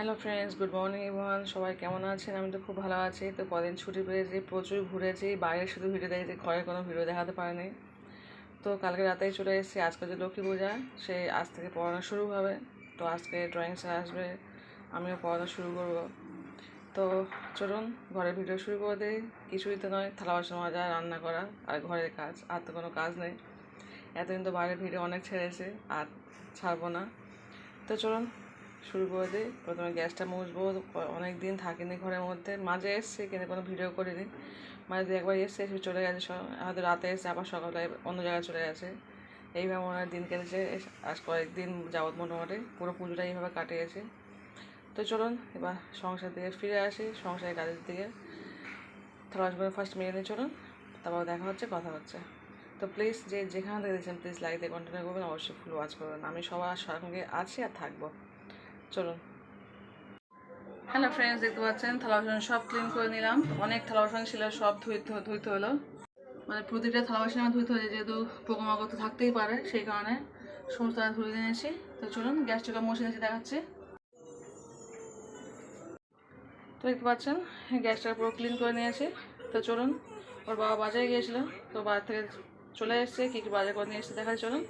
Hello friends, good morning everyone. সবাই কেমন আছেন? আমি তো খুব ভালো আছি। তো কদিন ছুটি পেয়েছি, প্রচুর ঘুরেছি, বাইরে শুধু ভিডিও দেখেছি, ঘরে কোনো ভিডিও দেখাতে পারিনি। তো কালকে রাতেই চলে এসেছি। আজকে যে লক্ষ্মী পূজা, সে আজ থেকে পড়ানো শুরু হবে। তো আজকে ড্রয়িং স্যার আসবে, আমিও পড়ানো শুরু করব। তো চলুন ঘরের ভিডিও শুরু করে দিই। কিছুই তো নয়, থালা বাসন মাজা, রান্না করা আর ঘরের কাজ, আর তো কোনো কাজ নেই। এতদিন তো বাইরের ভিডিও অনেক ছেড়েছে, আর ছাড়বো না। তো চলুন শুরু করে দিই। প্রথমে গ্যাসটা মুছবো। অনেক দিন থাকিনি ঘরের মধ্যে, মাঝে এসছি কিন্তু কোনো ভিডিও করিনি। মাঝে দু একবার এসছে, এসে চলে গেছে, হয়তো রাতে এসে আবার সকালে অন্য জায়গায় চলে গেছে। এইভাবে মনে হয় দিন কেটেছে। আজ কয়েকদিন যাবৎ মোটামুটি পুরো পুজোটা এইভাবে কাটিয়েছে। তো চলুন এবার সংসার দিকে ফিরে আসি, সংসারের কাজের দিকে। থালা করে ফার্স্ট মেরে নিয়ে চলুন, তারপর দেখা হচ্ছে, কথা হচ্ছে। তো প্লিজ যেখানে থেকে দেখছেন প্লিজ লাইক দিয়ে কন্টিনিউ করবেন, অবশ্যই ফুল ওয়াচ করবেন। আমি সবার সঙ্গে আছি আর থাকবো। চলুন। হ্যালো ফ্রেন্ডস, দেখতে পাচ্ছেন থালা বাসন সব ক্লিন করে নিলাম। অনেক থালা বাসন ছিল, সব ধুইতে হলো। মানে প্রতিটা থালা বাসন আমার ধুইতে হয়েছে, যেহেতু পোকামাকড় তো থাকতেই পারে, সেই কারণে সমস্ত ধুয়ে নিয়েছি। তো চলুন গ্যাসটাকে মুছে নিয়েছি, দেখাচ্ছি। তো দেখতে পাচ্ছেন গ্যাসটা পুরো ক্লিন করে নিয়েছি। তো চলুন, ওর বাবা বাজারে গিয়েছিলো, তো বাজার থেকে চলে এসছে, কী কী বাজার করে নিয়ে এসছে দেখাচ্ছি, চলুন।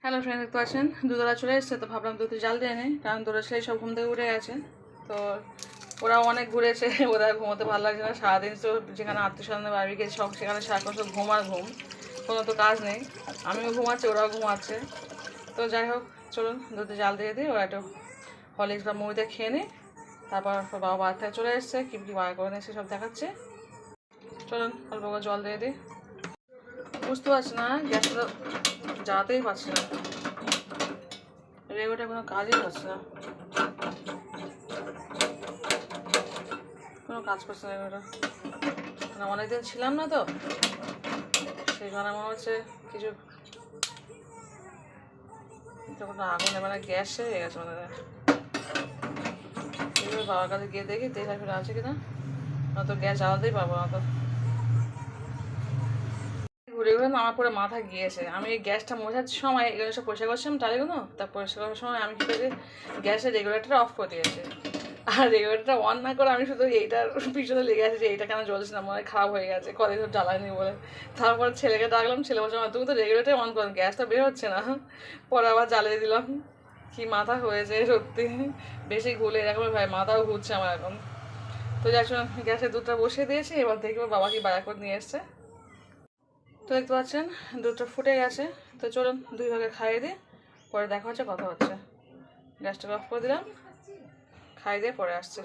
হ্যালো ফ্রেন্ড, দেখতে পাচ্ছেন দুধওয়ালা চলে এসছে। তো ভাবলাম দুধে জাল দিয়ে নেই, কারণ দুটো ছেলে সব ঘুম থেকে উঠে গেছে। তো ওরাও অনেক ঘুরেছে, ওরা ঘুমোতে ভালো লাগছে না। সারাদিন তো যেখানে আত্মীয় স্বজনের বাড়ি গেছে, সব সেখানে সারাক্ষণ সব ঘুম আর ঘুম, কোনো তো কাজ নেই। আমিও ঘুমাচ্ছি, ওরাও ঘুমাচ্ছে। তো যাই হোক, চলুন দুধে জাল দিয়ে দিই, ওরা একটু হরলিক্স বা মুড়িতে খেয়ে নিই। তারপর বাবা বাজার থেকে চলে এসছে, কী কী বাজার করে নিয়েছে সব দেখাচ্ছে। চলুন অল্প করে জল দিয়ে দিই। বুঝতে পারছি না, গ্যাসটা জ্বালাতেই পারছি না, রেগুলার কোনো কাজই হচ্ছে না, কোনো কাজ করছে না রেগুলার। মানে অনেকদিন ছিলাম না, তো সেই কারণে মনে হচ্ছে কিছু কোনো আগুনে মানে গ্যাস শেষ হয়ে গেছে মানে। এইভাবে বাবার কাছে গিয়ে দেখি তেল ফেলে আছে কিনা, তো গ্যাস জ্বালাতেই পারবো না। তো ঘুরে ঘুরে আমার পরে মাথা গিয়েছে। আমি এই গ্যাসটা মোছার সময় এগুলো সব পরিষ্কার করছিলাম টালিগুলো, তা পরিষ্কার করার সময় আমি কী করেছি, গ্যাসের রেগুলেটারটা অফ করে দিয়েছি। আর রেগুলেটারটা অন না করে আমি শুধু এইটার পিছনে লেগে আছি যে এইটা কেন জ্বলছে না, মনে হয় খারাপ হয়ে গেছে, কদিন ধরে জ্বালায়নি বলে। তারপর ছেলেকে ডাকলাম, ছেলে বলছে তুমি তো রেগুলেটার অন করেন, গ্যাসটা বের হচ্ছে না। পরে আবার জ্বালিয়ে দিলাম। কি মাথা হয়েছে সত্যি, বেশি ঘুলে এরকম ভাই, মাথাও ঘুরছে আমার এখন। তো যার জন্য গ্যাসের দুধটা বসিয়ে দিয়েছি, এবার দেখবো বাবা কি বাজার করে নিয়ে এসছে। তো দেখতে পাচ্ছেন দুধটা ফুটে গেছে। তো চলুন দুই ভাগে খাইয়ে দিই, পরে দেখা হচ্ছে, কথা হচ্ছে। গ্যাসটাকে অফ করে দিলাম, খাইয়ে দিয়ে পরে আসছে।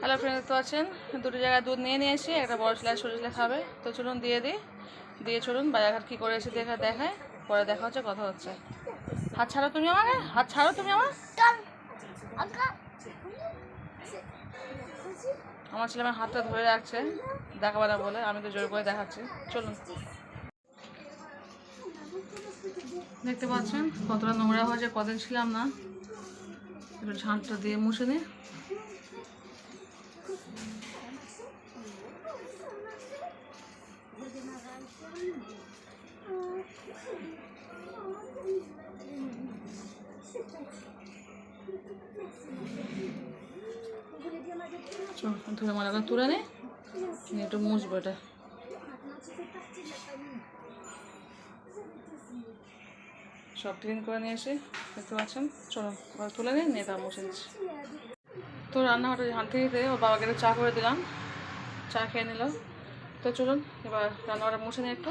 হ্যালো ফ্রেন্ড, দেখতে পাচ্ছেন দুটো জায়গায় দুধ নিয়ে এসে, একটা বড় ছেলে ছোটো ছেলে খাবে। তো চলুন দিয়ে দিই, দিয়ে চলুন বাজারঘাট কী করে এসে দেখায়, পরে দেখা হচ্ছে, কথা হচ্ছে। হাত ছাড়ো তুমি আমাকে, হাত ছাড়ো তুমি আমার আমার ছেলে আমার হাতটা ধরে রাখছে দেখাবে না বলে, আমি তো জোর করে দেখাচ্ছি। চলুন, দেখতে পাচ্ছেন কতটা নোংরা হয়েছে, কদিন ছিলাম না। এবার ঝাঁটটা দিয়ে মুছে নিই। ধুয়ে ময়লাটা তুলে নিই, একটু মুছবো এটা। সব ক্লিন করে নিয়ে এসে দেখতে পাচ্ছেন, চলো এবার তুলে নিই, নিয়ে তার মুছে দিচ্ছি। তো রান্নাঘরটা ঝাঁটতে দিতে ওর বাবাকে একটু চা করে দিলাম, চা খেয়ে নিল। তো চলুন এবার রান্নাঘরটা মুছে নিই একটু।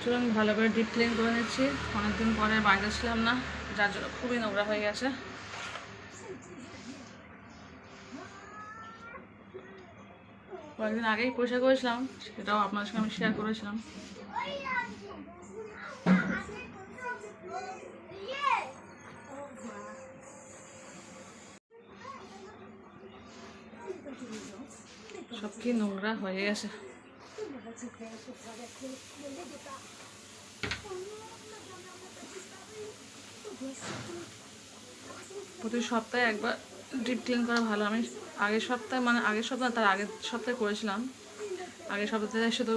চলুন ভালো করে ডিপ ক্লিন করে নিচ্ছি, অনেকদিন পরে বাইরে ছিলাম না, যার জন্য খুবই নোংরা হয়ে গেছে। কয়েকদিন আগেই পরিষ্কার করেছিলাম, সেটাও আপনার সঙ্গে আমি শেয়ার করেছিলাম। সব কি নোংরা হয়ে গেছে। প্রতি সপ্তাহে একবার ডিপ ক্লিন করা ভালো। আমি আগের সপ্তাহে তার আগের সপ্তাহে করেছিলাম। আগের সপ্তাহে শুধু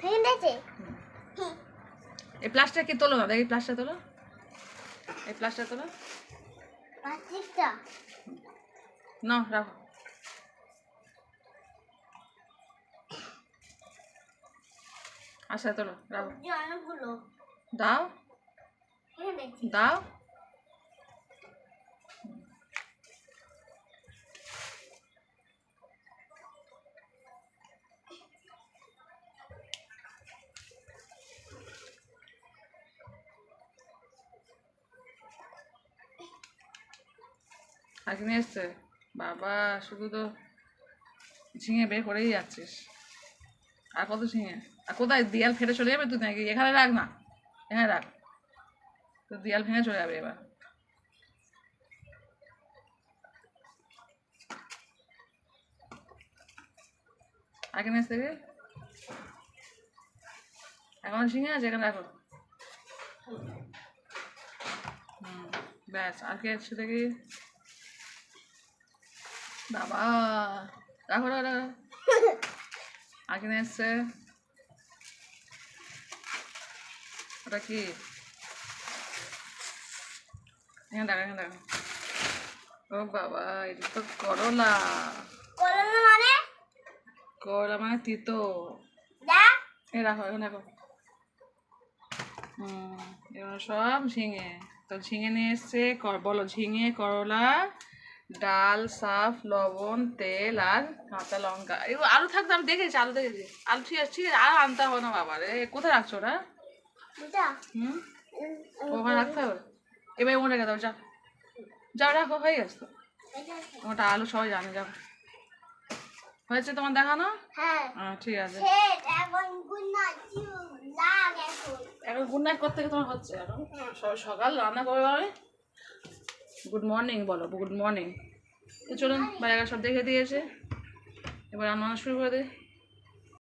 ভেঙে দিয়েছে এই প্লাস্টার কি তোলো না, দেখি প্লাস্টার তোলো, এই প্লাস্টার তোলো, প্লাস্টিকটা না রাখো। আচ্ছা তোলো, রাখো, সবজি অনেকগুলো দাও ভেঙে দিয়েছি দাও। আগে নিয়ে এসছে বাবা, শুধু তো ঝিঙে বের করেই যাচ্ছিস। আর কত ঝিঙে? আর কোথায় দেয়াল ফেটে চলে যাবে তুই নাকি? এখানে রাখ না, এখানে রাখ, তো দেয়াল ভেঙে চলে যাবে এবার। আগে নিয়ে এসছে দেখি, এখন ঝিঙে আছে, এখানে রাখো। ব্যাস, আর কি আছে দেখি, বাবা রাখো রাখো রাখো। আর কিনে এসছে, ওটা কি? এখানে দেখো, এখানে দেখো, ও বাবা, এটা তো করলা। করলা মানে করলা মানে তিতো। দেখ এ রাখো, এখন রাখো। এগুলো সব ঝিঙে। তো ঝিঙে নিয়ে এসছে, বলো, ঝিঙে, করলা, ডাল, সাফ, লবণ, তেল আর কাঁচা লঙ্কা। এগুলো আলু থাকতো, আমি দেখেছি, আলু দেখেছি, আলু ঠিক আছে, ঠিক আছে, আর আনতে হবে না বাবা রে। কোথায় রাখছো ওটা? বুঝা ওখানে রাখতে হবে, এবার ওখানে রেখে দাও, যাও যাও, রাখো, হয়ে গেছে তো। ওটা আলু সবাই জানে, যাও, হয়েছে তোমার দেখানো? হ্যাঁ ঠিক আছে। শেট এখন গুনা লাগ এখন এখন গুড নাইট করতে গিয়ে তোমার হচ্ছে, এখন সকাল রান্না করবে আমি। গুড মর্নিং বলো, গুড মর্নিং। তো চলুন, বাইরে সব দেখে দিয়েছে, এবার রান্না শুরু করে দিই।